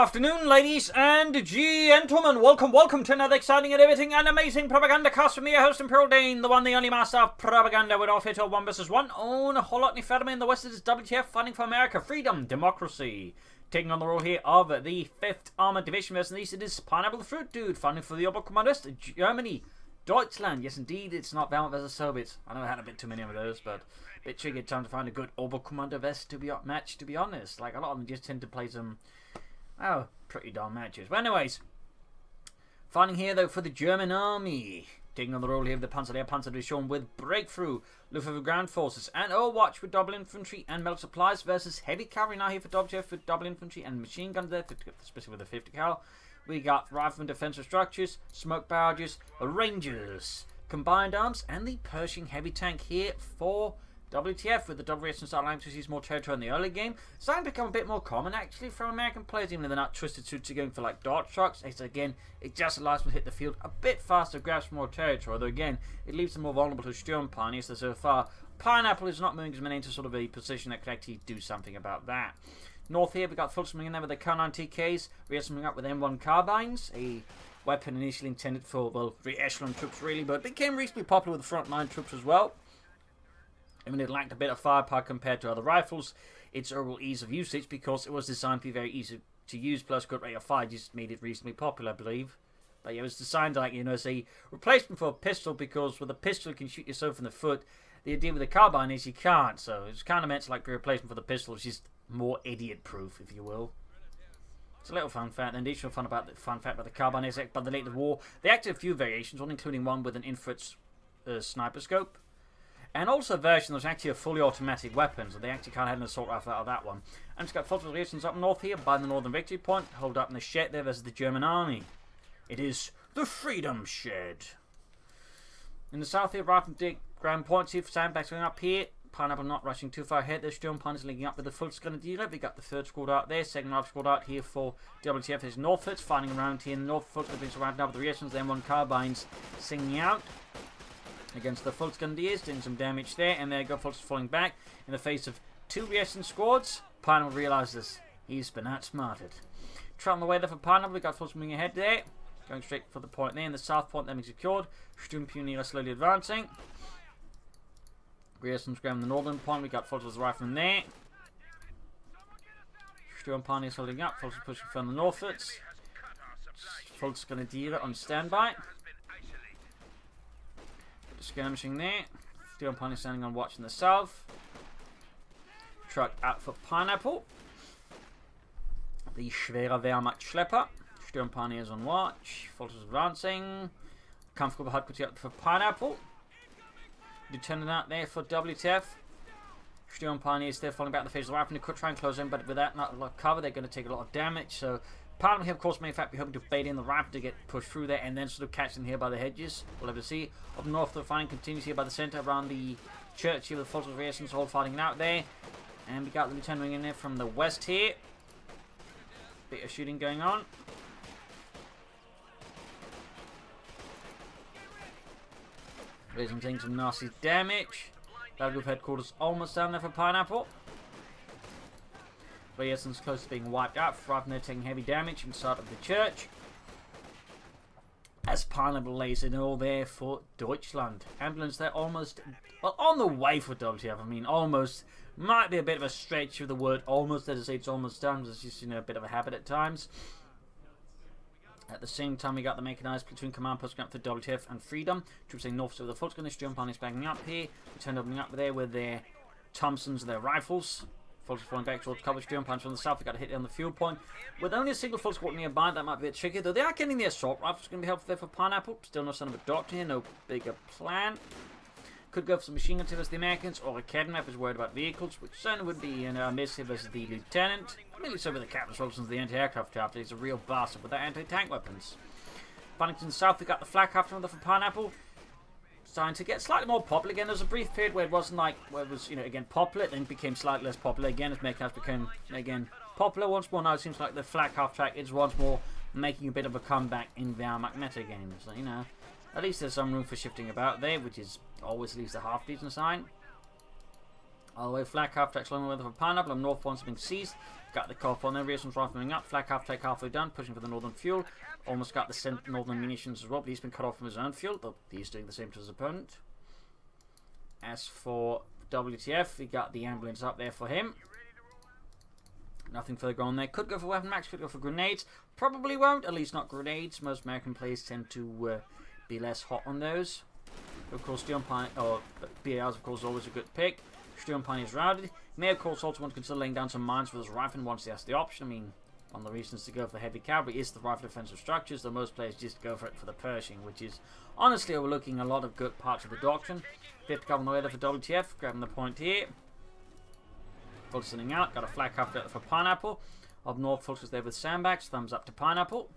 afternoon, ladies and gentlemen. Welcome to another exciting and everything and amazing Propagandacast from me, your host, Imperial Dane, the one, the only master of propaganda. We're off here to a 1 vs 1 on Kholodny Ferma in the West. It is WTF fighting for America, freedom, democracy. Taking on the role here of the 5th Armored Division versus the East, it is Pineapple the Fruit Dude, fighting for the Oberkommandist, Germany, Deutschland. Yes, indeed, it's not Wehrmacht versus Soviets. I know I had a bit too many of those, but a bit tricky time to find a good Oberkommando vest to be match, to be honest. Like, a lot of them just tend to play some pretty dull matches. But anyways, fighting here though for the German army. Taking on the role here of the Panzer Division with Breakthrough, Luftwaffe ground forces, and Overwatch with double infantry and metal supplies versus heavy cavalry now here for WTF with double infantry and machine guns there, especially with the 50 cal. We got rifleman defensive structures, smoke barrages, rangers, combined arms, and the Pershing heavy tank here for WTF with the double reaction style line to seize more territory in the early game. It's starting to become a bit more common actually from American players, even though they're not twisted suits are going for like dart trucks. It's, again, it just allows them to hit the field a bit faster, grasp more territory, although again, it leaves them more vulnerable to Sturmpanzer, so far Pineapple is not moving as many into sort of a position that could actually do something about that. North here, we got full swimming in there with the K9 TKs, re-echelon up with M1 carbines, a weapon initially intended for, well, re-echelon troops really, but became reasonably popular with the frontline troops as well. Even it lacked a bit of firepower compared to other rifles, its overall ease of usage, because it was designed to be very easy to use, plus good rate of fire, just made it reasonably popular, I believe. But yeah, it was designed like, you know, as a replacement for a pistol, because with a pistol you can shoot yourself in the foot. The idea with the carbine is you can't, so it's kind of meant to like be a replacement for the pistol, which is more idiot-proof, if you will. It's a little fun fact. And additional fun fact about the carbine is that by the late of the war, they actually had a few variations, one including one with an infrared sniper scope. And also a version that was actually a fully automatic weapon, so they actually kind of had an assault rifle out of that one. And it's got full relations up north here by the northern victory point, hold up in the shed there versus the German army. It is the Freedom Shed. In the south here, right from Dick ground points here for sandbags going up here. Pineapple not rushing too far ahead. There's Sturmpanzer linking up with the full Grenadier. We got the third squad out there, second half squad out here for WTF. There's Northwoods fighting around here in the north. Full being surrounded now with the reactions, the M1 carbines singing out against the Grenadiers, doing some damage there, and there go Fultz falling back in the face of two reaction squads. Pineapple realizes he's been outsmarted. Traveling the way there for Pineapple, we got Fultz moving ahead there, going straight for the point there in the south point, then secured. Sturmpioneer slowly advancing. Reactions grabbing the northern point, we got Fultz with the rifleman there. Sturmpioneer holding up, Fultz pushing from the northwards. Fultz Grenadier on standby. Skirmishing there. Sturmpanzer standing on watch in the south. Truck out for Pineapple. The Schwere Wehrmacht Schlepper. Sturmpanzer is on watch. Fultz is advancing. Kampfgruppe Hauptquartier up for Pineapple. Lieutenant out there for WTF. Sturmpanzer is there falling back in the face of the rifle. They could try and close in, but with that not a lot of cover, they're going to take a lot of damage. So Pineapple here, of course, may in fact be hoping to bait in the rifle to get pushed through there and then sort of catch them here by the hedges. We'll have to see. Up north, the fighting continues here by the centre around the church here with Fultz reactions all fighting out there. And we got the lieutenant wing in there from the west here. Bit of shooting going on. Raising taking some nasty damage. Battle Group headquarters almost down there for Pineapple. Reason's close to being wiped out. Rather than taking heavy damage inside of the church. As Pineapple lays it all there for Deutschland. Ambulance there almost, well, on the way for WTF. I mean, almost might be a bit of a stretch of the word almost. As I say, it's almost done. It's just, you know, a bit of a habit at times. At the same time, we got the mechanized platoon command post up for WTF and Freedom. Troops saying north, so the Fultz going to jump on is backing up here. Lieutenant opening up there with their Thompsons and their rifles. Fultz falling back towards coverage. Sturmpanzer from the south. We got a hit on the fuel point. With only a single Fultz squad nearby, that might be a bit tricky, though they are getting the assault rifles. Going to be helpful there for Pineapple. Still no sign of a doctor here, no bigger plan. Could go for some machine guns versus the Americans, or a Academy if is worried about vehicles, which certainly would be a miss here versus the Lieutenant. Really so with the Captain as well, since the anti-aircraft chapter. He's a real bastard with their anti-tank weapons. Paddington South, we got the Flak after another for Pineapple. Starting to get slightly more popular again. There was a brief period where it wasn't like, where it was, you know, again popular, then became slightly less popular again as mechanized became, again, popular once more. Now it seems like the Flak half-track is once more making a bit of a comeback in Wehrmacht meta games. So, you know, at least there's some room for shifting about there, which is always at least a half-decent sign. All the way, Flak half-track slowing weather for Pineapple, and North Point's being seized. Got the cop on there, Raisins rifling up, Flak half-track halfway done, pushing for the northern fuel. Almost got the northern munitions as well, but he's been cut off from his own fuel, though he's doing the same to his opponent. As for WTF, we got the ambulance up there for him. Nothing further on there. Could go for weapon max, could go for grenades. Probably won't, at least not grenades. Most American players tend to be less hot on those. Of course, Steel Pine, or BARs, of course, is always a good pick. Steel Pine is routed. He may, of course, also want to consider laying down some mines with his rifle once he has the option. I mean, one of the reasons to go for the heavy cavalry is the rifle defensive structures, though most players just go for it for the Pershing, which is honestly overlooking a lot of good parts of the doctrine. 5th Cavalry on the way there for WTF, grabbing the point here. Full sending out, got a Flak half there for Pineapple. Up north, Fulcher's there with sandbags, thumbs up to Pineapple.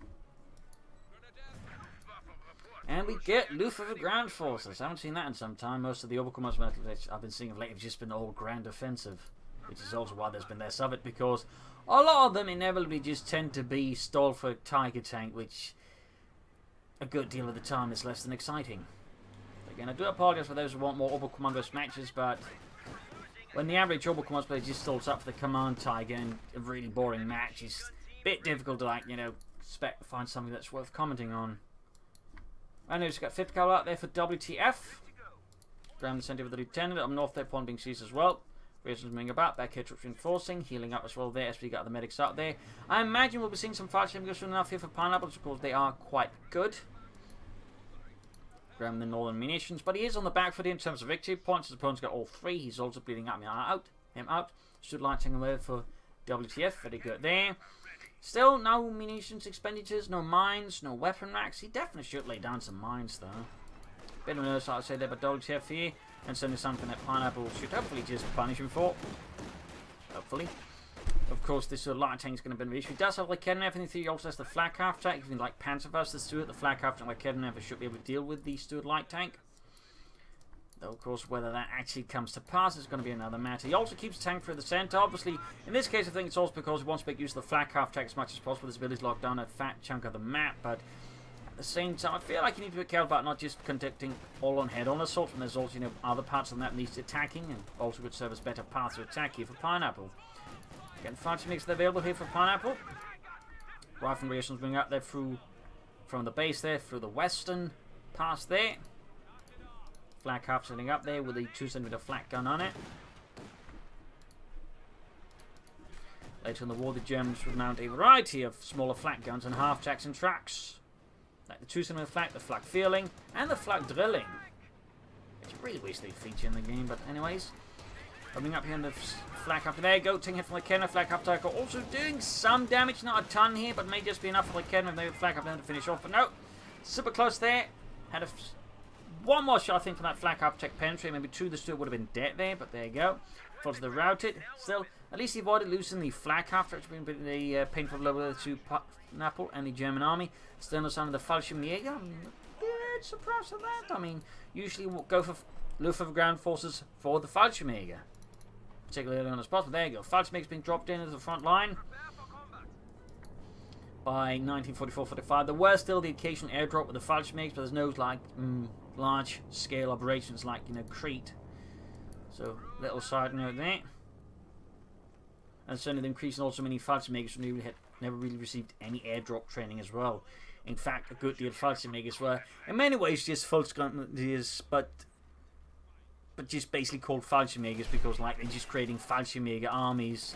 And we get Luftwaffe ground forces. I haven't seen that in some time. Most of the Oberkommanders I've been seeing of late have just been all ground offensive, which is also why there's been less of it, because a lot of them inevitably just tend to be stalled for Tiger tank, which a good deal of the time is less than exciting. Again, I do apologize for those who want more Oberkommanders matches, but when the average Oberkommanders player just stalls up for the Command Tiger in a really boring match, it's a bit difficult to, like, you know, find something that's worth commenting on. I know he's got 5th Cavalry out there for WTF. Ground incentive with the Lieutenant. Up north there, Pond being seized as well. Raisins moving about. Back here, troops reinforcing. Healing up as well there as we got the medics out there. I imagine we'll be seeing some fighters go soon enough here for Pineapples. Of course, they are quite good. Grab the northern munitions. But he is on the back foot in terms of victory points. His opponent's got all 3. He's also bleeding him out. Stood lighting away for WTF. Very good there. Still, no munitions expenditures, no mines, no weapon racks. He definitely should lay down some mines, though. Bit of a nurse, I'd say, there, but WTF here. And certainly something that Pineapple should hopefully just punish him for. Hopefully. Of course, this light tank is going to be an issue. He does have like Kholodny Ferma. He also has the Flak half tank. If you like Panther versus the Stewart, the Flak half tank like Kholodny Ferma should be able to deal with the Stewart light tank. Though, of course, whether that actually comes to pass is going to be another matter. He also keeps tank through the centre. Obviously, in this case, I think it's also because he wants to make use of the Flak half tank as much as possible. His abilities lock down a fat chunk of the map, but at the same time, I feel like you need to be careful about not just conducting all on head-on assault, and there's also, you know, other parts of the map needs attacking, and also would serve as better paths to attack here for Pineapple. Again, fancy mix available here for Pineapple. Rifle rations being out there through from the base there through the western pass there. Flak half setting up there with a 2cm flak gun on it. Later in the war, the Germans would mount a variety of smaller flak guns and half-tracks and tracks. Like the 2cm flak, the flak feeling, and the flak drilling. Which I really wish they'd feature in the game, but anyways. Coming up here in the flak up there, go ting hit from the Kholodny flak up tackle. Also doing some damage, not a ton here, but may just be enough for the Kholodny, maybe flak up there to finish off. But no, super close there. Had one more shot, I think, from that Flak architect penetrate. Maybe 2 the Stewart would have been dead there, but there you go. Follows the routed. Still, at least he avoided losing the Flak after it's been a painful blow to Pineapple and the German army. Still no sign of the Fallschirmjäger. I'm a bit surprised at that. I mean, usually we'll go for Luftwaffe ground forces for the Fallschirmjäger. Particularly early on as possible. There you go. Fallschirmjäger's been dropped into the front line. By 1944-45, there were still the occasional airdrop with the Fallschirmjägers, but there's no like large-scale operations like, you know, Crete. So, little side note there. And certainly the increase in also many Fallschirmjägers never really received any airdrop training as well. In fact, a good deal of Fallschirmjägers were in many ways just Volksgrenadiers, but just basically called Fallschirmjägers because, like, they're just creating Fallschirmjäger armies,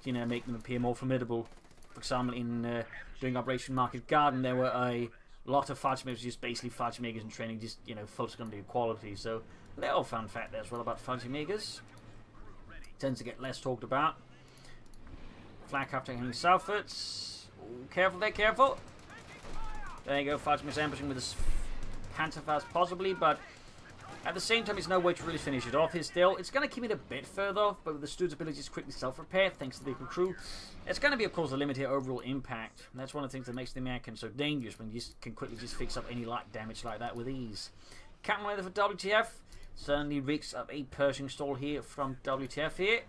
you know, make them appear more formidable. For example, in doing Operation Market Garden, there were a lot of Fallschirmjägers, just basically Fallschirmjägers in training, just, you know, Volksgrenadier quality. So, a little fun fact there as well about Fallschirmjägers. Tends to get less talked about. Flak after hanging southwards. Ooh, careful there, careful. There you go, Fallschirmjägers ambushing with his Panther fast possibly, but at the same time, there's no way to really finish it off here still. It's going to keep it a bit further off, but with the Steward's ability to quickly self-repair, thanks to the vehicle crew, it's going to be, of course, a limited overall impact. And that's one of the things that makes the American so dangerous, when you can quickly just fix up any light damage like that with ease. Captain Weather for WTF. Certainly reeks of a Pershing stall here from WTF here.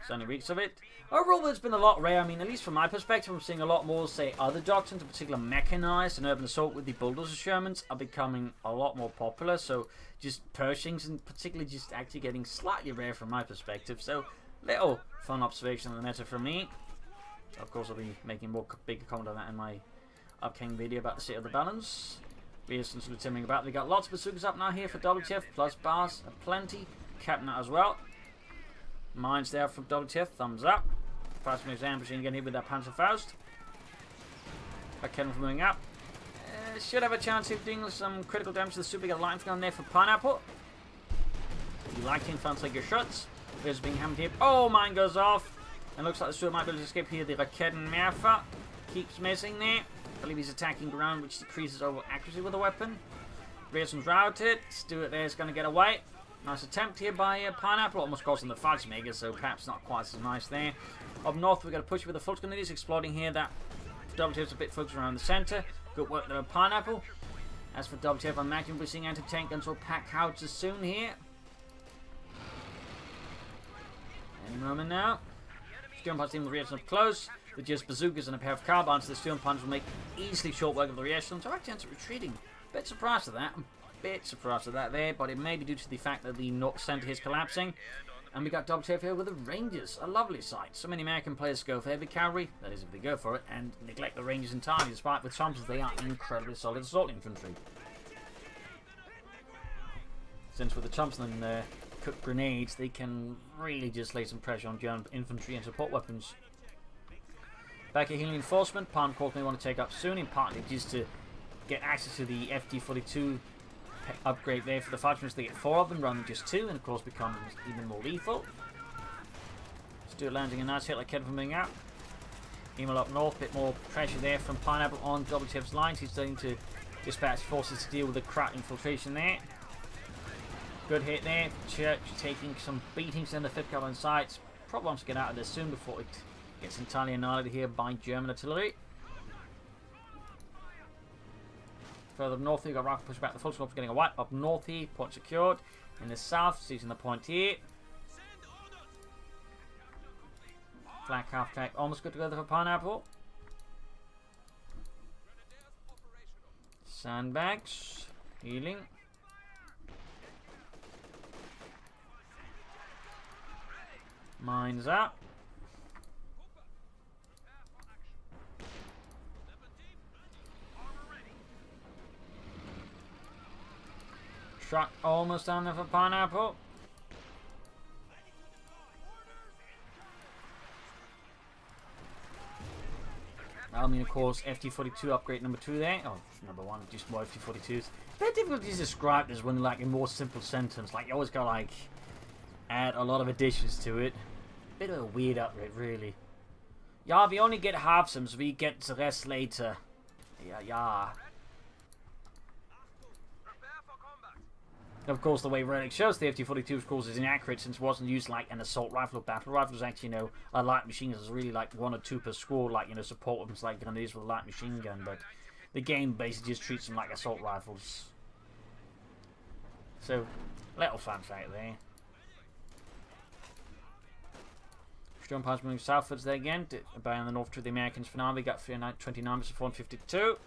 Certainly reeks of it. Overall, it's been a lot rare. I mean, at least from my perspective, I'm seeing a lot more, say, other doctrines, in particular mechanized and urban assault with the bulldozer Shermans are becoming a lot more popular. So just Pershings, and particularly just actually getting slightly rare from my perspective. So little fun observation on the meta from me. Of course, I'll be making more bigger comment on that in my upcoming video about the state of the balance. Resistance lieutenant about. We got lots of bazookas up now here for WTF, plus bars plenty. Captain as well. Mines there from WTF, thumbs up. Fast moves ambushing again here with that Panther Faust. Again moving up. Should have a chance of doing some critical damage to the super. Got light gun there for Pineapple. You like to infantry your shots. There's being hammered here. Oh, mine goes off. And looks like the super might be able to escape here. The Raketenwerfer keeps missing there. I believe he's attacking ground, which decreases overall accuracy with the weapon. Rearson's routed. Stuart there is going to get away. Nice attempt here by Pineapple. Almost costing the Fudge Mega, so perhaps not quite as nice there. Up north, we've got to push with the Flux Grenadiers exploding here. That WTF's a bit focused around the centre. Good work there, Pineapple. As for WTF, I'm imagining we're seeing anti-tank guns or pack howitzers soon here. Any moment now. Stern Punch team with reaction up close. With just bazookas and a pair of carbines, the Stern Punch will make easily short work of the reaction. So I chance of retreating. Bit surprised at that. Bit surprised at that there, but it may be due to the fact that the north centre is collapsing. And we got WTF here with the Rangers, a lovely sight. So many American players go for heavy cavalry, that is if they go for it, and neglect the Rangers entirely, despite with Thompsons they are incredibly solid assault infantry. Since with the Thompson and cooked grenades, they can really just lay some pressure on German infantry and support weapons. Back at healing enforcement, Palm Court may want to take up soon, in partly just to get access to the FD42 upgrade there for the Fighters. They get 4 of them rather than just 2, and of course becomes even more lethal. Stuart landing a nice hit like Ked from being out. Email up north, bit more pressure there from Pineapple on WTF's lines. He's starting to dispatch forces to deal with the crap infiltration there. Good hit there. Church taking some beatings in the 5th Cavalry sides. Probably wants to get out of this soon before it gets entirely annihilated here by German artillery. Further north, you've got Rifle push back. The full scope's getting a white up north here. Point secured. In the south, seizing the point here. Flak half track. Almost good to go there for Pineapple. Sandbags. Healing. Mines up. Truck almost down there for Pineapple. I mean, of course, FT42 upgrade number 2 there. Oh, number 1, just more FT42s. They're difficult to describe as when, like, in more simple sentence. Like, you always gotta, like, add a lot of additions to it. Bit of a weird upgrade, really. Yeah, we only get half some, so we get the rest later. Yeah. Of course, the way Relic shows the FT42 of course is inaccurate since it wasn't used like an assault rifle or battle rifle. It was actually, you know, a light machine gun. It was really like 1 or 2 per squad, like, you know, support weapons like grenadiers with a light machine gun. But the game basically just treats them like assault rifles. So, little fun fact there. Storm Punch moving southwards there again, obeying the north to the Americans for now. We got 29 versus 452.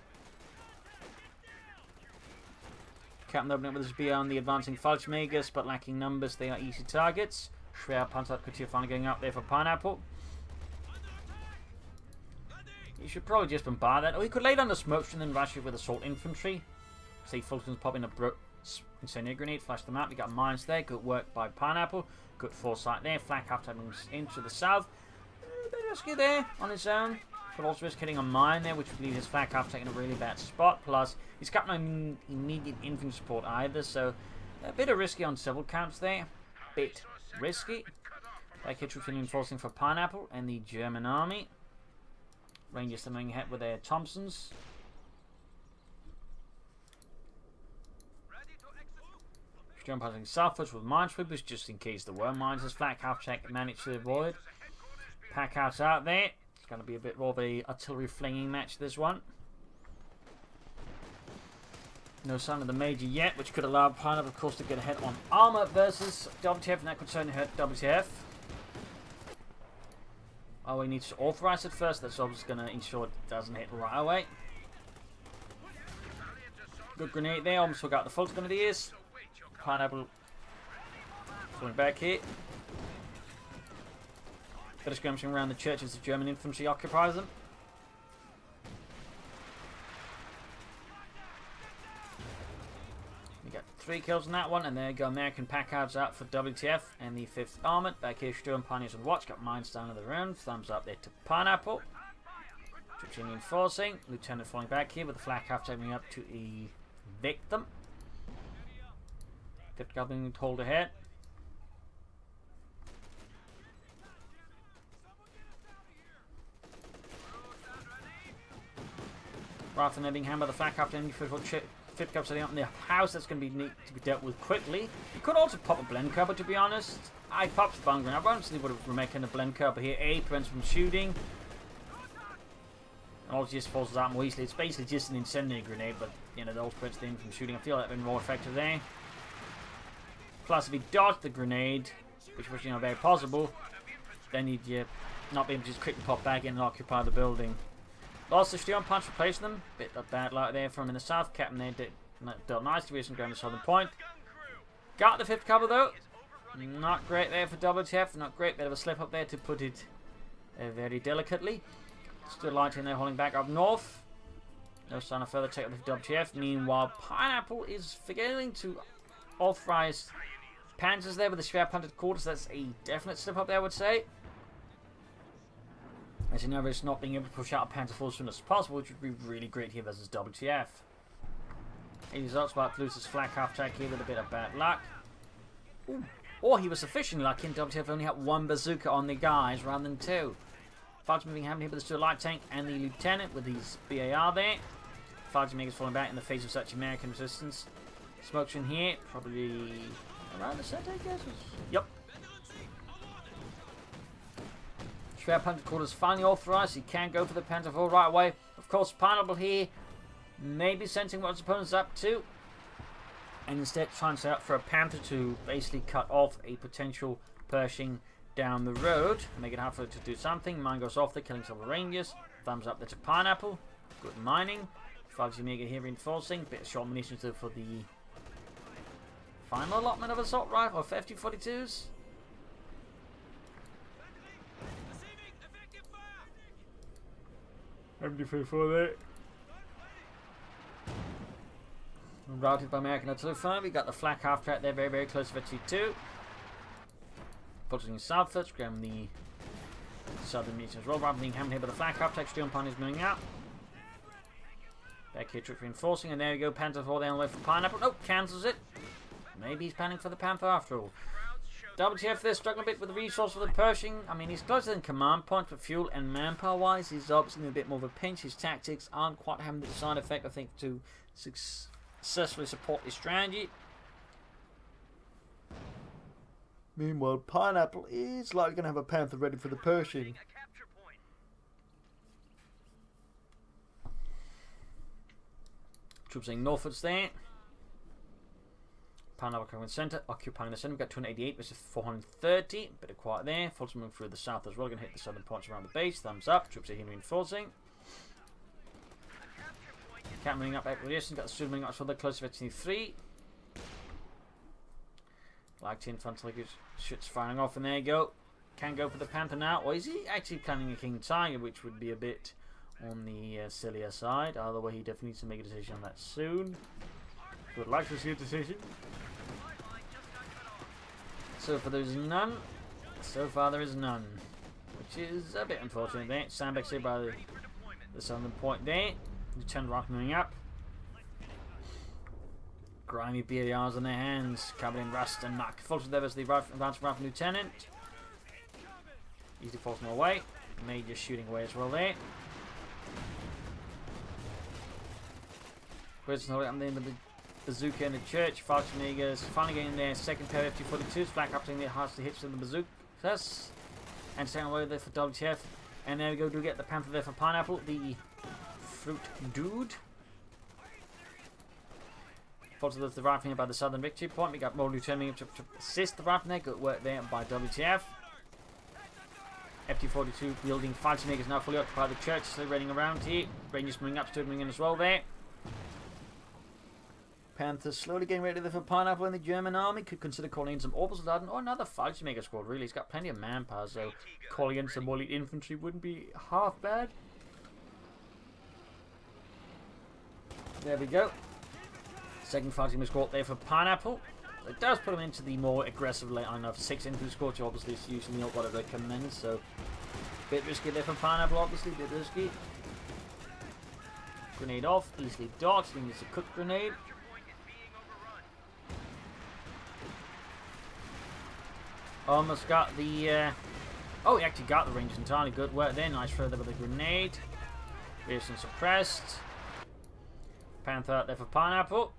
Captain opening up with his BR on the advancing Fudge Megas, but lacking numbers, they are easy targets. Schwer Panzer Couture finally going up there for Pineapple. You should probably just bombard that. Or you could lay down the smoke and then rush it with assault infantry. See Fulton's popping a incendiary grenade, flash them out. We got mines there. Good work by Pineapple. Good foresight there. Flak half time moves into the south. A bit risky there on his own. But also risk hitting a mine there, which would leave his Flak half taking a really bad spot. Plus, he's got no immediate infantry support either, so a bit of risky on several counts there. Bit risky. Like hit reinforcing for Pineapple and the German army. Rangers still moving ahead with their Thompsons. Storm passing southwards with minesweepers just in case there were mines. As Flak half check managed to avoid. Pack house out there. It's going to be a bit more of a artillery flinging match, this one. No sign of the major yet, which could allow Pineapple, of course, to get ahead on armor versus WTF, and that could certainly hurt WTF. Oh, we need to authorize it first. That's obviously going to ensure it doesn't hit right away. Good grenade there. Almost forgot the full grenadiers. Pineapple falling back here. Bit of skirmishing around the church as the German infantry occupies them. We got 3 kills on that one, and there you go. American Packards out for WTF and the 5th Armoured. Back here, Stu and Pioneers on watch. Got mines down in the round. Thumbs up there to Pineapple. Troops reinforcing. Lieutenant falling back here with the flak half taking up to evict them. 5th Cavalry hold ahead. Rather than being hammered by the flak after any 5th Cub setting up in the house, that's going to be neat to be dealt with quickly. You could also pop a blend curve, but to be honest, I popped the bung grenade. I don't see what we're making a blend curve, but here A prevents from shooting. And all it just falls out more easily. It's basically just an incendiary grenade, but you know, those prevents the from shooting. I feel like they've been more effective there. Plus, if he dodged the grenade, which was very possible, then you'd not be able to just quickly pop back in and occupy the building. Lost the steel punch, replaced them. Bit of bad luck there from in the south. Captain there dealt nicely with some going to southern point. Got the 5th cover though. Not great there for WTF. Not great. Bit of a slip up there to put it very delicately. Still light in there, holding back up north. No sign of further take up the WTF. Meanwhile, Pineapple is failing to authorize Panzers there with the schwer punted quarters. That's a definite slip up there, I would say. As you know, it's not being able to push out a Panzer force as soon as possible, which would be really great here versus WTF. He results about to lose his flak half track here with a bit of bad luck. Ooh. Or he was sufficiently lucky and WTF only had 1 bazooka on the guys rather than 2. Fights moving happening here with the Steel Light Tank and the Lieutenant with his BAR there. Fighting makers falling back in the face of such American resistance. Smokes in here, probably around the center, I guess. Yep. Schwer punted quarters finally authorized. He can go for the Panther right away. Of course, Pineapple here maybe sensing what his opponent's up to, and instead trying to set up for a Panther to basically cut off a potential Pershing down the road. Make it hard for it to do something. Mine goes off there, killing several Rangers. Thumbs up there to Pineapple. Good mining. 5G Mega here reinforcing. Bit of short munitions for the final allotment of assault rifle, 50-42s. MD34 there. Routed by American Artillery Fire. We got the flak half track there, very, very close to T2. Focusing southwards, grabbing the southern meters as well. Rather than hammered here by the flak half track, Steel Pioneers moving out. Back here, troops reinforcing, and there we go. Panther 4 there on the way for Pineapple. Nope, cancels it. Maybe he's planning for the Panther after all. WTF there, struggling a bit with the resource for the Pershing. I mean, he's closer than command point, but fuel and manpower wise, he's obviously in a bit more of a pinch. His tactics aren't quite having the desired effect, I think, to successfully support his strategy. Meanwhile, Pineapple is likely going to have a Panther ready for the Pershing. Troops in northwards there. Pineapple coming centre, occupying the centre. We've got 288 versus 430. Bit of quiet there. Forces moving through the south as well. Going to hit the southern points around the base. Thumbs up. Troops are here reinforcing. Camp moving up acquisition. Got the student moving up further close to 3. Like 10 infantry shoots firing off, and there you go. Can go for the Panther now. Or is he actually planning a King Tiger, which would be a bit on the sillier side. Either way, he definitely needs to make a decision on that soon. Would like to see a decision. So far there is none. So far there is none. Which is a bit unfortunate there. Sandbags here by the southern point there. Lieutenant Rock moving up. Grimy BARs on their hands. Covering Rust and Mack. Fulton there was the advanced Rifle Lieutenant. Easily forcing away. Major shooting away as well there. Where's the I'm there with the bazooka in the church. Falkenegers finally getting their second pair of FT-42s. Flak up taking their hearts to hits with the bazookas. And staying away there for WTF. And there we go, do get the Panther there for Pineapple. The fruit dude. Fortunately, the rifling by the southern victory point. We got more lieutenant to assist the rifling there. Good work there by WTF. FT-42 wielding Fallschirmjägers now fully occupied the church, so they're running around here. Rangers moving up, Sturming in as well there. Panthers slowly getting ready for Pineapple, and the German army could consider calling in some Obersoldaten or another Fallschirmjäger squad. Really, he's got plenty of manpower, so calling in some more elite infantry wouldn't be half bad. There we go. Second Fallschirmjäger squad there for Pineapple. So it does put him into the more aggressive line of 6 infantry squad, which obviously is usually not what I recommend. So bit risky there for Pineapple, obviously, bit risky. Grenade off, easily dodged. Then it's a cook grenade. Almost got the... oh, he actually got the Rangers entirely. Good work there. Nice throw there with a grenade. Pearson suppressed. Panther out there for Pineapple.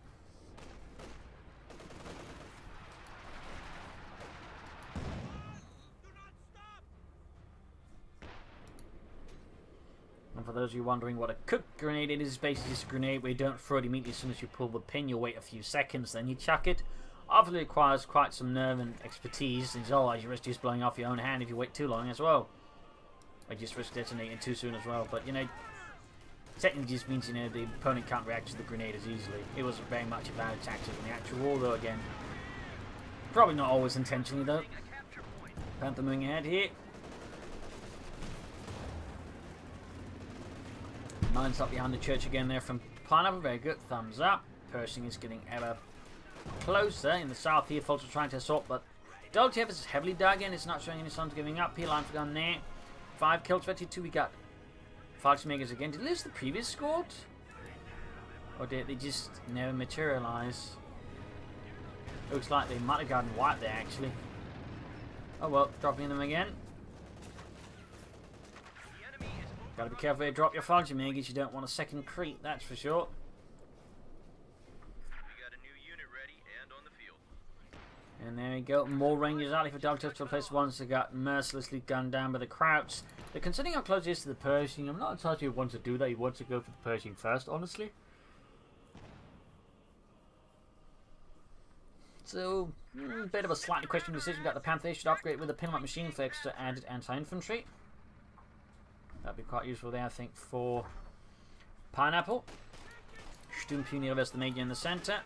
And for those of you wondering what a cook grenade is, it's basically just a grenade where you don't throw it immediately as soon as you pull the pin. You wait a few seconds, then you chuck it. Obviously requires quite some nerve and expertise, since otherwise you risk just blowing off your own hand if you wait too long as well. Or just risk detonating too soon as well. But, you know, technically just means, you know, the opponent can't react to the grenade as easily. It was very much a bad tactic in the actual war, though, again. Probably not always intentionally, though. Panther moving ahead here. Lines up behind the church again there from Pineapple. Very good. Thumbs up. Pershing is getting ever closer in the south here. Folks are trying to assault, but WTF is heavily dug in. It's not showing any signs of giving up here. Line for gun there. 5 kills, 22. We got Fallschirmjägers again. Did they lose the previous squad? Or did they just never materialize? Looks like they might have gotten wiped there, actually. Oh well, dropping them again. Gotta be careful where you drop your Fallschirmjägers. You don't want a second creep, that's for sure. And there we go, more Rangers out for WTF to replace the ones that got mercilessly gunned down by the Krauts. They're considering how close it is to the Pershing. I'm not entirely sure who wants to do that. He wants to go for the Pershing first, honestly. So, bit of a slightly questionable decision. Got the Panther should upgrade with a pinlock machine for extra added anti-infantry. That'd be quite useful there, I think, for Pineapple. Sturmpunier versus the Major in the centre.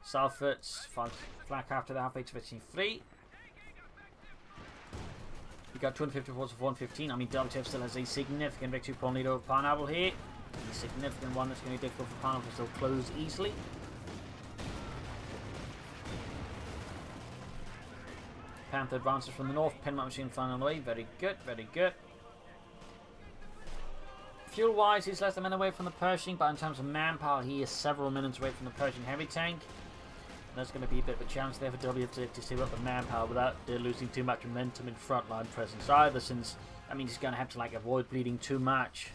Salford's Flak after the halfway to 53. We got 250 force of 115. I mean, WTF still has a significant victory point lead over Pineapple here. A significant one that's going to be difficult for Pineapple to still close easily. Panther advances from the north. Pinlock machine flying on the way. Very good, very good. Fuel-wise, he's less than a minute away from the Pershing, but in terms of manpower, he is several minutes away from the Pershing heavy tank. That's going to be a bit of a challenge there for WTF to save up the manpower without losing too much momentum in frontline presence either, since, I mean, he's going to have to, like, avoid bleeding too much.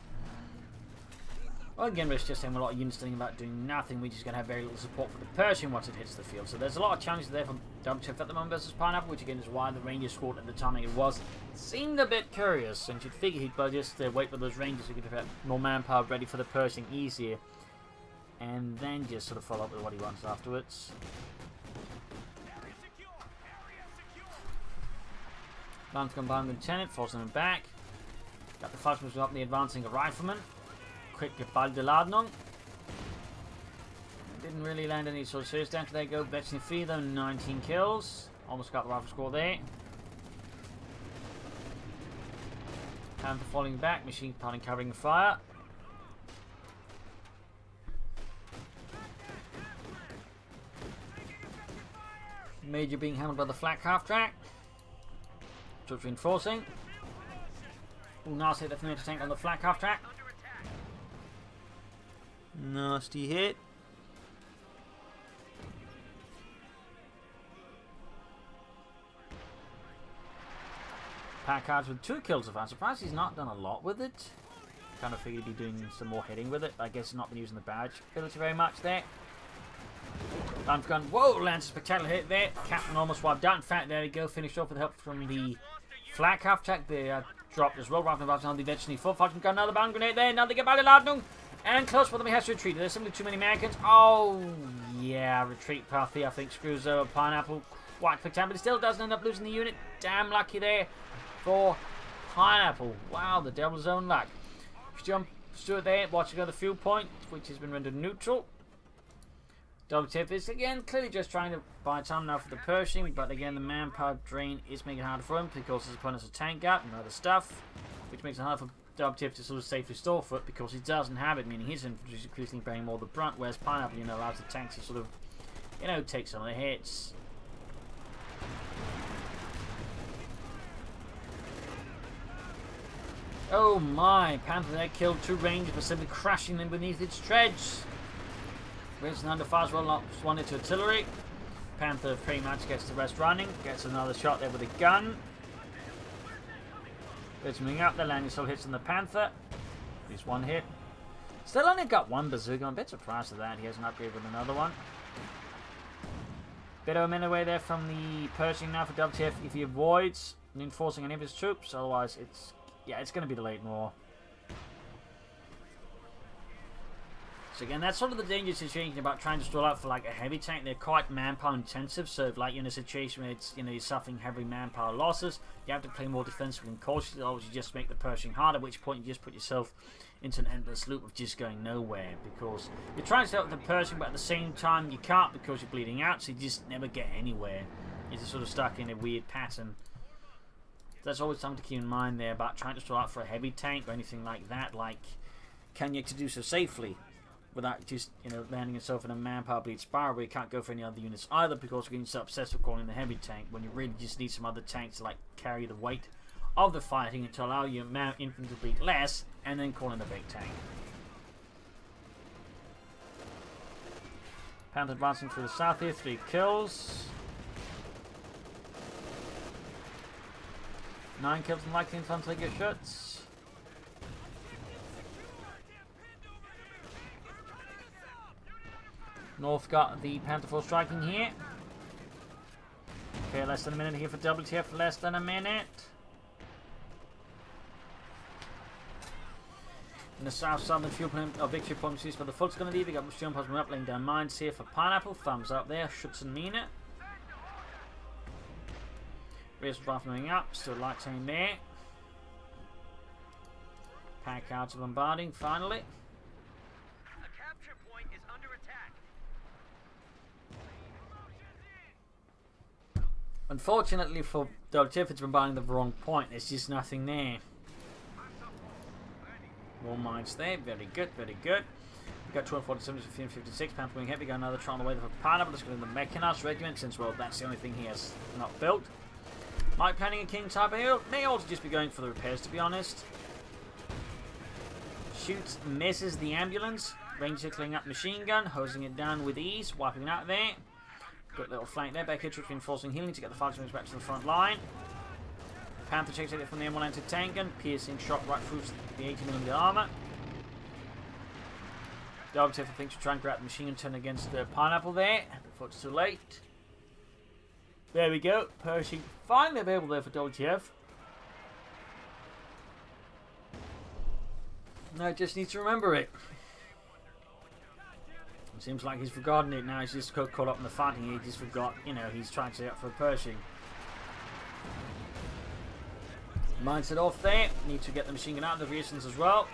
Well, again, we're just saying a lot of units thinking about doing nothing. We're just going to have very little support for the Pershing once it hits the field. So there's a lot of challenges there from WTF at the moment versus Pineapple, which again is why the Rangers squad at the timing it was seemed a bit curious, and you'd figure he'd just wait for those Rangers to get more manpower ready for the Pershing easier, and then just sort of follow up with what he wants afterwards. Lance combined with Lieutenant, forcing him back. Got the Fallschirmjäger up the advancing rifleman. Quick Gebaldeladnung. Didn't really land any sort of serious damage. There you go. Betsy free though, 19 kills. Almost got the rifle score there. Panther falling back, machine gun covering fire. Major being handled by the Flak half track. Just reinforcing. Ooh, nasty hit the tank on the Flak half track. Nasty hit. Packard's with 2 kills of. I'm surprised he's not done a lot with it. Kind of figured he'd be doing some more hitting with it. I guess he's not been using the badge ability very much there. Lance gun. Whoa, lands a spectacular hit there. Captain almost wiped out. In fact, there we go. Finished off with help from the Flak half track. They dropped as well. Rather than on the eventually full. Fallschirmjäger got another bound grenade there. Another Gebaldeladnung. And close for them. He has to retreat. There's simply too many Americans. Oh, yeah. Retreat path here, I think, screws over Pineapple quite quick time. But he still doesn't end up losing the unit. Damn lucky there for Pineapple. Wow, the devil's own luck. Stood there watching on the fuel point, which has been rendered neutral. WTF is again clearly just trying to buy time now for the Pershing, but again the manpower drain is making it harder for him because his opponent's a tank up and other stuff, which makes it hard for WTF to sort of safely store foot because he doesn't have it, meaning his infantry is increasingly bearing more of the brunt, whereas Pineapple, allows the tanks to sort of, take some of the hits. Oh my, Panther there killed 2 Rangers for simply crashing in beneath its treads. Winston under fires well responded to artillery. Panther pretty much gets the rest running, gets another shot there with a gun. It's moving up, the landing still hits on the Panther. At least 1 hit. Still only got 1 bazooka, I'm a bit surprised at that, he has an upgrade with another one. Bit of a minute away there from the Pershing now for WTF if he avoids reinforcing any of his troops, otherwise it's going to be the late war. So again, that's sort of the dangerous situation about trying to stall out for like a heavy tank. They're quite manpower intensive, so if like you're in a situation where it's, you're suffering heavy manpower losses, you have to play more defensive and cautious, otherwise you just make the Pershing hard, at which point you just put yourself into an endless loop of just going nowhere, because you're trying to start with the Pershing, but at the same time you can't because you're bleeding out, so you just never get anywhere. You're just sort of stuck in a weird pattern. That's always something to keep in mind there about trying to stall out for a heavy tank or anything like that. Like, can you do so safely without just landing yourself in a manpower bleed spiral where you can't go for any other units either, because you're getting so obsessed with calling the heavy tank when you really just need some other tanks to like carry the weight of the fighting and to allow your infantry to bleed less, and then call in the big tank. Panther advancing through the south here, 3 kills. 9 kills and likely infantry get shots. North got the Panther 4 striking here. Okay, less than a minute here for WTF, less than a minute. In the south side, the fuel point of victory point used by the Flak's going to leave. We got Machine Pods up, laying down mines here for Pineapple. Thumbs up there, shouldn't mean it. Rear's draft moving up, still light tank there. Pack out to bombarding finally. A capture point is under attack. Unfortunately for WTF, it's bombarding the wrong point. There's just nothing there. More mines there, very good, very good. We got 247 to 1556, Panther wing hit. We got another try on the way for Pineapple. Let's go to the Mechanized Regiment, since, well, that's the only thing he has not built. Might planning a King type build, may also just be going for the repairs, to be honest. Shoots, misses the ambulance. Ranger cleaning up machine gun, hosing it down with ease, wiping it out there. Got a little flank there, back here, reinforcing healing to get the fighters back to the front line. Panther checks it from the M1 anti-tank gun, piercing shot right through the 80mm armor. WTF thinks to try and grab the machine gun turn against the Pineapple there, before it's too late. There we go, Pershing finally available there for WTF. Now he just needs to remember it. It seems like he's forgotten it now, he's just caught up in the fighting, he just forgot, he's trying to set up for a Pershing. Mindset off there, need to get the machine gun out of the reasons as well.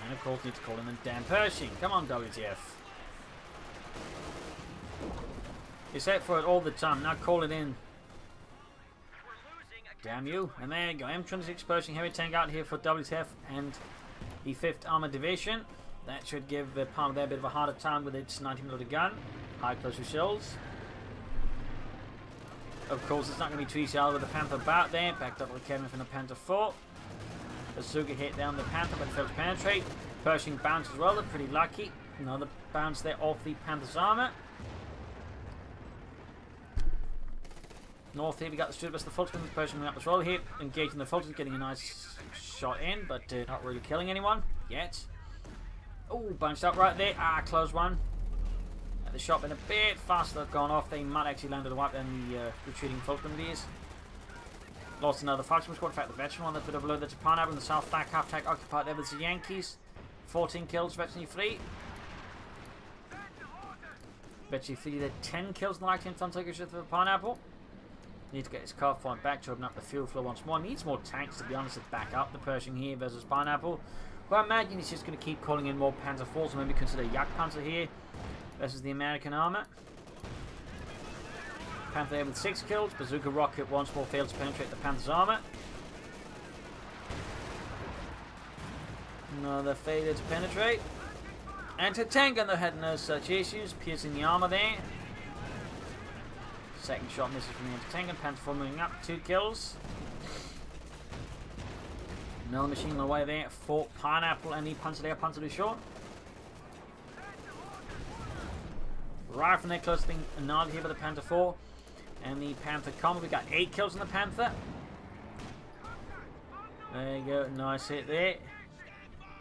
And of course need to call in the damn Pershing. Come on WTF. You set for it all the time, now call it in. Damn you. And there you go, M26 Pershing heavy tank out here for WTF and the 5th Armored Division. That should give the Palmer there a bit of a harder time with its 90mm gun. High closer shells. Of course, it's not going to be too easy with the Panther about there. Backed up with Kevin from the Panther 4. Bazooka hit down the Panther, but failed to penetrate. Pershing bounce as well, they're pretty lucky. Another bounce there off the Panther's armor. North here, we got the Studebaker, the Fulton, the Pershing up as well here. Engaging the Fulton, getting a nice shot in, but not really killing anyone yet. Oh, bunched up right there. Ah, close one. The shot been a bit faster, gone off. They might actually land a wipe than the retreating Falconers. Lost another faction squad. In fact, the veteran one, that's a bit of a load. That's a Pineapple in the south Flak half tank occupied there with the Yankees. 14 kills, veteran 3. Veteran 3 there, 10 kills in the light infantry for the Pineapple. Need to get his car point back to open up the fuel flow once more. Needs more tanks, to be honest, to back up the Pershing here versus Pineapple. But I imagine he's just going to keep calling in more Panzer IVs, and maybe consider Jagdpanzer here versus the American armour. Panther there with 6 kills. Bazooka rocket once more fails to penetrate the Panther's armour. Another failure to penetrate. Anti-tank on the head, no such issues. Piercing the armour there. Second shot misses from the anti-tank, and Panther 4 moving up. 2 kills. Another machine on the way there for Pineapple and the Panzer there, Panzer too short. Right from there, close thing, another here by the Panther 4. And the Panther combo, we got 8 kills on the Panther. There you go, nice hit there.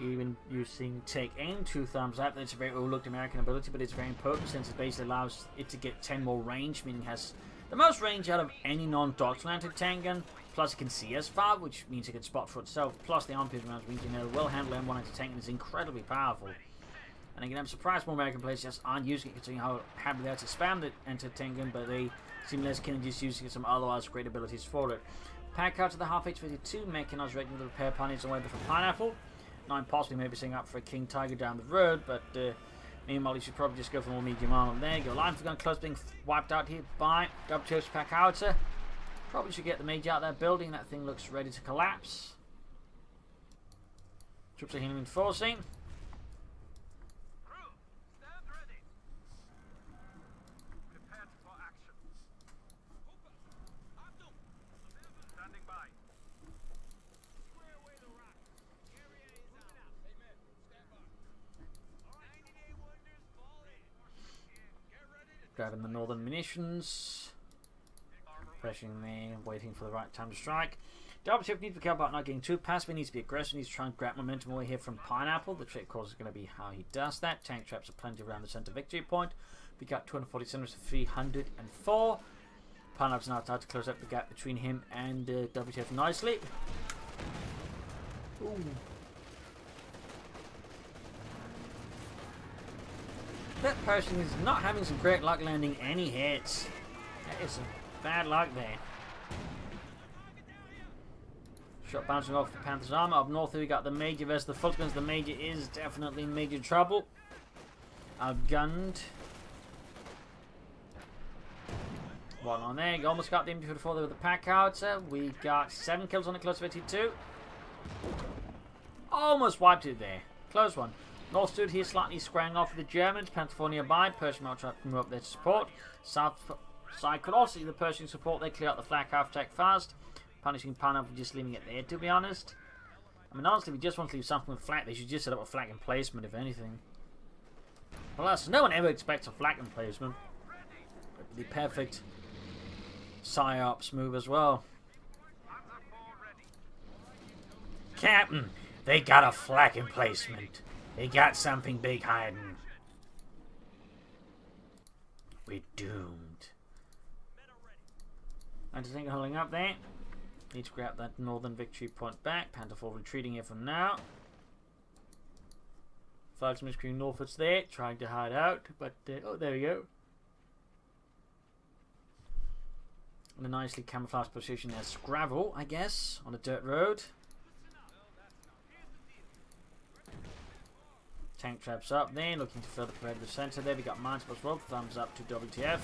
Even using take aim, 2 thumbs up. That's a very overlooked American ability, but it's very important since it basically allows it to get 10 more range, meaning it has the most range out of any non-doctrinal anti-tank gun. Plus it can see as far, which means it can spot for itself. Plus the arm piercing rounds means you know well handle M1 anti-tank and is incredibly powerful. And again, I'm surprised more American players just aren't using it, considering how happy they are to spam the anti-tank gun, but they seem less keen on just using some otherwise great abilities for it. Pack out to the half H52, mechanized ready with the repair punies away for Pineapple. 9 possibly maybe setting up for a King Tiger down the road, but meanwhile you should probably just go for more medium armor. There you go, line for gun close being wiped out here by WTF Pack Outer. Probably should get the Major out there building. That thing looks ready to collapse. Troops are healing reinforcing. Crew, stand ready. Prepared for action. Standing by. Square away the rock. Area is out. Amen. Stand by. All right, 90-day wonders fall in. Get ready to Grabbing the northern munitions. Pressing there, waiting for the right time to strike. WTF needs to be careful about not getting too passive. He needs to be aggressive. He needs to try and grab momentum away here from Pineapple. The trick, of course, is going to be how he does that. Tank traps are plenty around the center victory point. We got 240 centers to 304. Pineapple's now tried to close up the gap between him and WTF nicely. Ooh. That Pershing is not having some great luck landing any hits. That is some bad luck there. Shot bouncing off the Panther's armor. Up north here we got the Major versus the Fultons. The Major is definitely in major trouble. Outgunned. One on there. You almost got the MD-44 there with the pack out. We got 7 kills on the close 52. Almost wiped it there. Close one. North stood here slightly squaring off with the Germans. Panther 4 nearby. Pershing might try to move up there to support. South side could also see the Pershing support. They clear out the Flak half attack fast. Punishing Pineapple, just leaving it there, to be honest. I mean, honestly, if we just want to leave something with Flak, they should just set up a Flak emplacement, if anything. Plus, no one ever expects a Flak emplacement. The perfect PsyOps move as well. Captain, they got a Flak emplacement. They got something big hiding. We're doomed. Anti-tank holding up there. Need to grab that northern victory point back. Panther 4 retreating here from now. Flagsman screen northwards there, trying to hide out, but oh, there we go. And a nicely camouflaged position as gravel, I guess, on a dirt road. Tank traps up there, looking to further parade the center there. We got mines as well. Thumbs up to WTF.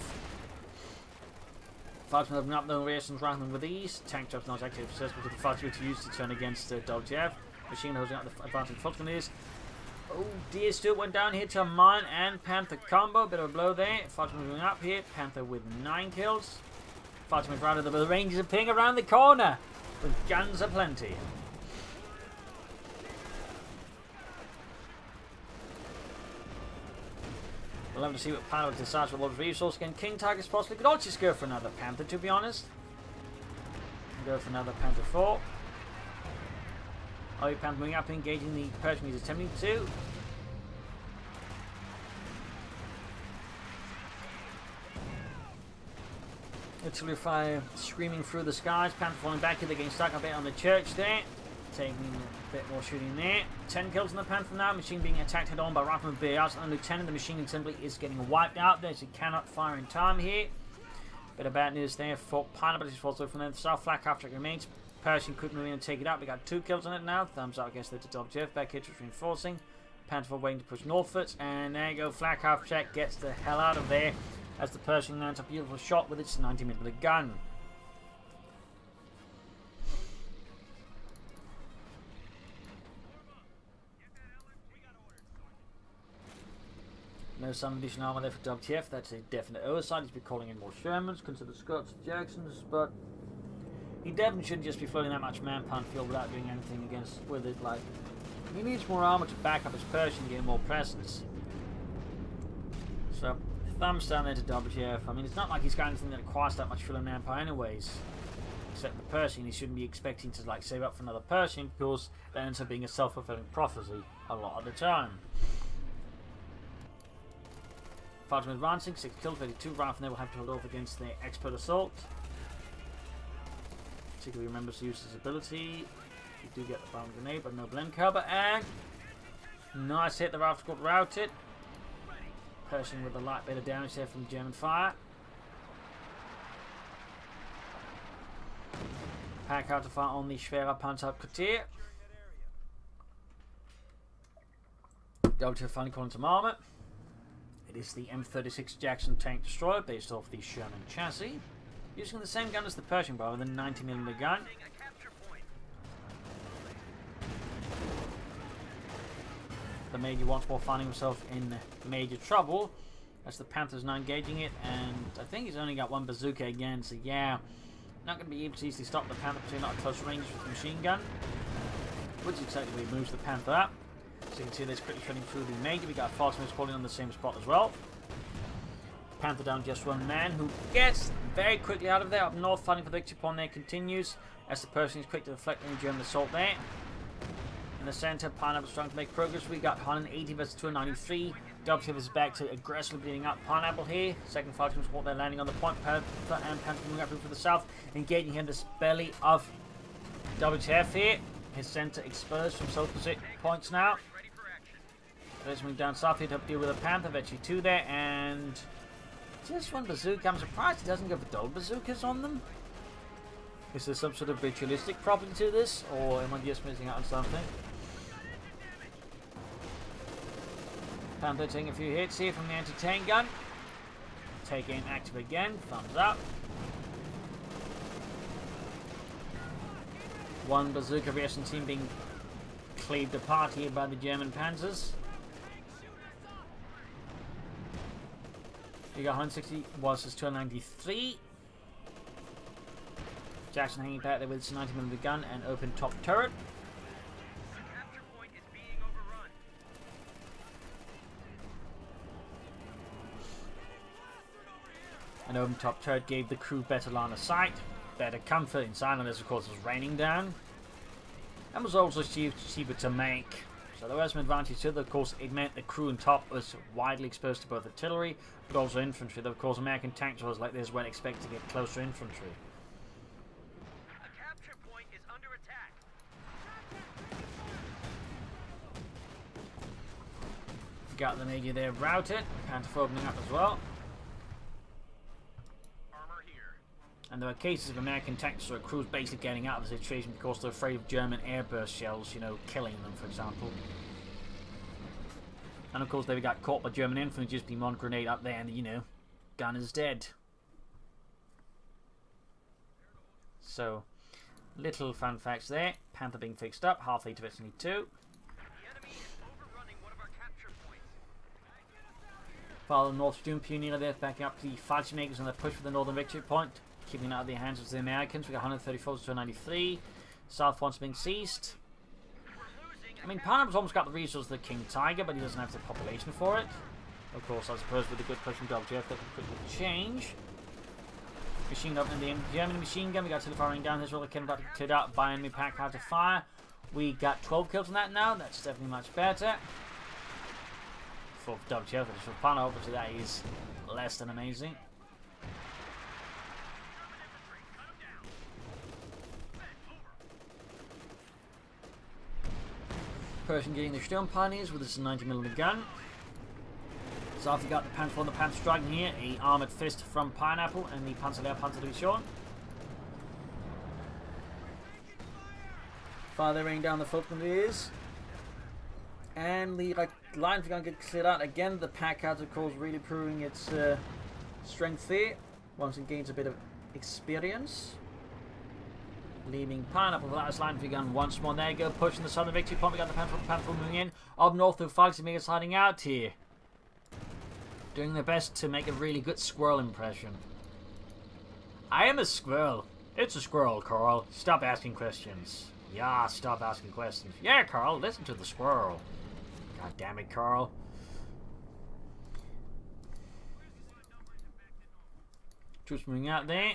Flagsman opening up no reactions rather than with ease. Tank traps not active successful because the flagsman to use to turn against WTF. Machine holding out the advancing Fulton is. Oh dear, Stuart went down here to a mine and Panther combo. Bit of a blow there. Flagsman moving up here. Panther with 9 kills. Flagsman right of the Rangers are ping around the corner with guns aplenty. We'll have to see what pilot decides with a lot of resource. Again, King Tigers possibly could also just go for another Panther, to be honest. Go for another Panther 4. Oh, Panther moving up, engaging the Pershing he's attempting to. Artillery fire screaming through the skies. Panther falling back here, they're getting stuck a bit on the church there. Taking a bit more shooting there. 10 kills on the Panther now. Machine being attacked head on by Rifleman BRs. And Lieutenant, the machine simply is getting wiped out there, so he cannot fire in time here. Bit of bad news there for Pineapple. He's falls from the south. Flak after it remains. Pershing couldn't move in and take it out. We got 2 kills on it now. Thumbs up against the WTF. Back hits was reinforcing. Panther waiting to push northwards. And there you go. Flak half check gets the hell out of there as the Pershing lands a beautiful shot with its 90mm gun. No some additional armor there for WTF. That's a definite oversight. He's been calling in more Shermans, consider Scots and Jacksons, but he definitely shouldn't just be floating that much man-pound field without doing anything against with it. Like, he needs more armor to back up his Pershing and get more presence. So, thumbs down there to WTF. I mean, it's not like he's got anything that requires that much fuel and manpower anyways. Except the Pershing, he shouldn't be expecting to like save up for another Pershing because that ends up being a self-fulfilling prophecy a lot of the time. Fighters advancing, 6 kills, 32. Right from there will have to hold off against the expert assault. Particularly remembers to use his ability. You do get the bomb grenade, but no blend cover. And nice hit, the rifles got routed. Pershing with a light bit of damage there from German fire. Pack out to fire on the Schwerer Panther Quartier. WTF finally calling some armor. It is the M36 Jackson tank destroyer based off the Sherman chassis, using the same gun as the Pershing bar with a 90mm gun. The Major once more finding himself in major trouble as the Panther's now engaging it, and I think he's only got 1 bazooka again, so yeah, not going to be able to easily stop the Panther, particularly not at close range with the machine gun, which exactly moves the Panther up. So you can see this quickly running through the Major. We got Falsmiths falling on the same spot as well. Panther down just 1 man, who gets very quickly out of there. Up north, fighting for the victory point there continues as the Pershing is quick to deflect any German assault there. In the center, Pineapple's trying to make progress. We got 180 versus 293. WTF is back to aggressively beating up Pineapple here. Second fighting support there, landing on the point. Panther and Panther moving up for the south, engaging him this belly of WTF here. His center exposed from south points now. Let's move down south here to deal with a Panther. Actually 2 there, and just 1 bazooka. I'm surprised he doesn't go for double bazookas on them. Is there some sort of ritualistic property to this, or am I just missing out on something? Panther taking a few hits here from the anti-tank gun. Take aim active again. Thumbs up. 1 bazooka reaction team being cleaved apart here by the German Panzers. You got 160 versus 293. Jackson hanging back there with his 90mm gun and open top turret. The capture point is being overrun. An open top turret gave the crew better line of sight, better comfort inside, and this of course was raining down, and was also cheaper to make. So there was some advantage to it. Of course, it meant the crew on top was widely exposed to both artillery, but also infantry. Though, of course, American tank drills like this weren't expected to get close to infantry. The capture point is under attack. Got the Major there routed. Panther opening up as well. Armor here. And there are cases of American tank destroyer crews basically getting out of the situation because they're afraid of German airburst shells, you know, killing them, for example. And of course, they got caught by German infantry, just being 1 grenade up there, and you know, gun is dead. So, little fun facts there. Panther being fixed up, halfway to Destiny 2. The enemy is overrunning one of our capture points. Follow North Doom Pioneer there, backing up the fighting makers on their push for the northern victory point, keeping it out of the hands of the Americans. We got 134 to 293. South one's being seized. I mean, Pineapple's almost got the resources of the King Tiger, but he doesn't have the population for it. Of course, I suppose with a good push from WTF, that could quickly change. Machine gun in the German machine gun. We got artillery firing down. This roller can about to be cleared out by enemy pack out to fire. We got 12 kills on that now. That's definitely much better. For WTF, for Pineapple, obviously that is less than amazing. Pershing getting the Sturm Pioneers with his 90mm gun. So after you got the Panther and the Panther striking here, a armoured fist from Pineapple and the Panzer to be shown. Firing down the Falconers. And the line is going to get cleared out again. The pack out, of course, really proving its strength there. Once it gains a bit of experience. Leaving Pineapple without his line gun once more. There you go, pushing the southern victory point. We got the Panther moving in. Up north, the Falcons is hiding out here. Doing their best to make a really good squirrel impression. I am a squirrel. It's a squirrel, Carl. Stop asking questions. Yeah, stop asking questions. Yeah, Carl, listen to the squirrel. God damn it, Carl. Troops moving out there.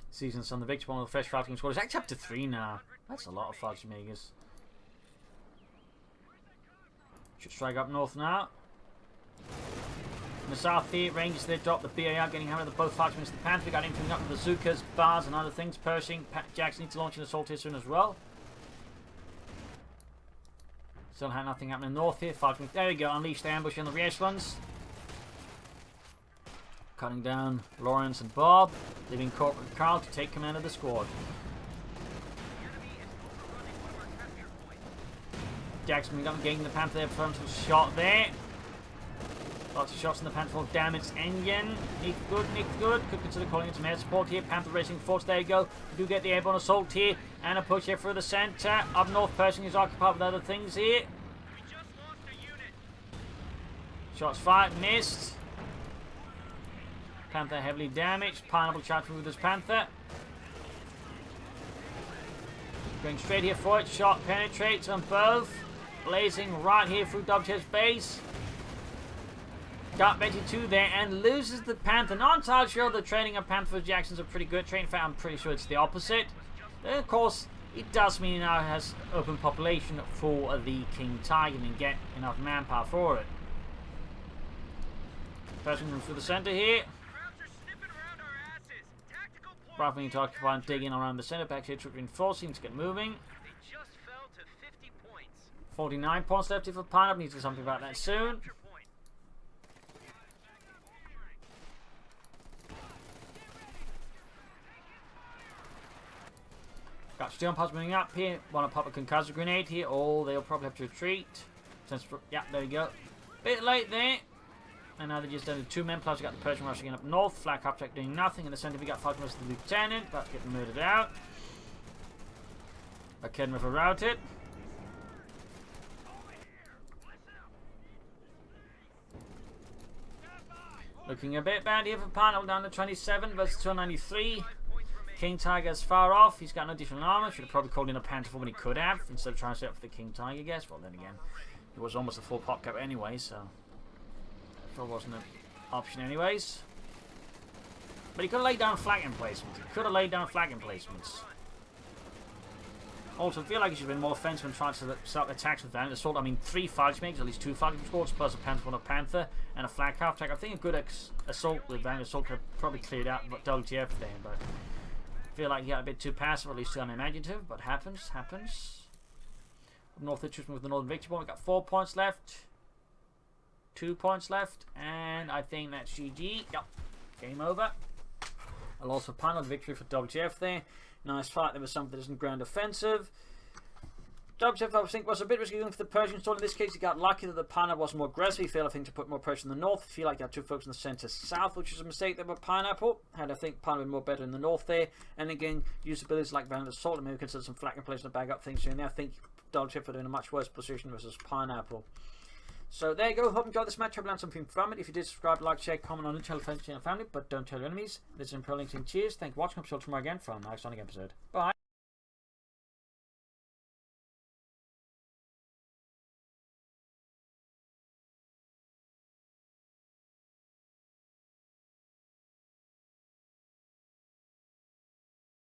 Seasons on the victory point of the fresh fighting squad. It's actually up to 3 now. That's a lot of Falcon Megas. Should strike up north now. In the south here, Rangers they drop the BAR, getting hammered at both Falcons. The Panther got anything up with bazookas, bars, and other things. Pershing, Jackson needs to launch an assault here soon as well. Still had nothing happening north here. Falcons, there we go, unleash the ambush on the rear echelons. Cutting down Lawrence and Bob, leaving Corporal Carl to take command of the squad. Jackson getting the Panther there, frontal shot there. Lots of shots in the Panther for damage engine. Nick good. Could consider calling in some air support here. Panther racing force, there you go. We do get the airborne assault here. And a push here through the centre. Up north, Pershing is occupied with other things here. We just lost a unit. Shots fired, missed. Panther heavily damaged. Pineapple charging with his Panther. Going straight here for it. Shot penetrates on both. Blazing right here through WTF's base. Got Betty 2 there and loses the Panther. Not entirely sure the training of Panther Jacksons are pretty good. Training, in fact, I'm pretty sure it's the opposite. Then, of course, it does mean it now has open population for the King Tiger and get enough manpower for it. Pressing them through the centre here. Bravo need to occupy and dig in around the centre. Back here to reinforcing to get moving. They just fell to 50 points. 49 points left here for Pineapple. Needs to do something about that soon. Got steel pods moving up here. Want to pop a concussive grenade here. Oh, they'll probably have to retreat. Since, yeah, there we go. Bit late there. And now they're just down to 2 men, plus we got the Pershing rushing in up north. Flak object doing nothing. In the centre we got 5 members of the lieutenant, about to get murdered out. A Kedma for routed. Looking a bit bad here for Pineapple, down to 27 versus 293. King Tiger's far off. He's got no additional armor. Should have probably called in a Panther when he could have, instead of trying to set up for the King Tiger, I guess. Well, then again, it was almost a full pop cap anyway, so probably wasn't an option anyways. But he could have laid down flag emplacements. Also, I feel like he should have been more offensive and tried to start attacks with that. Assault, I mean, 3 Falcon makes, at least 2 Falcon squads, plus a Panther and a Panther, and a Flak half attack. I think a good assault with that assault could have probably cleared out WTF there, but I feel like he got a bit too passive, at least too unimaginative, but happens. Up north, Richmond with the Northern Victory Point. We've got 4 points left. 2 points left, and I think that's GG. Yep, game over. A loss for Pineapple, victory for WTF there. Nice fight. There was something that isn't ground offensive. WTF, I think, was a bit risky going for the Pershing stall. In this case, he got lucky that the Pineapple was more aggressive. He failed, I think, to put more pressure in the north. I feel like he had 2 folks in the centre south, which is a mistake there by Pineapple. Had, I think, Pineapple been more better in the north there. And again, usabilities like Van Assault, and maybe consider some Flak in place to bag up things here. And I think WTF are in a much worse position versus Pineapple. So there you go. Hope you enjoyed this match. Hope you learned something from it. If you did, subscribe, like, share, comment on the channel, friends, and family, but don't tell your enemies. This is Imperial Links. Cheers. Thank you for watching. I'm sure tomorrow again from the next episode. Bye.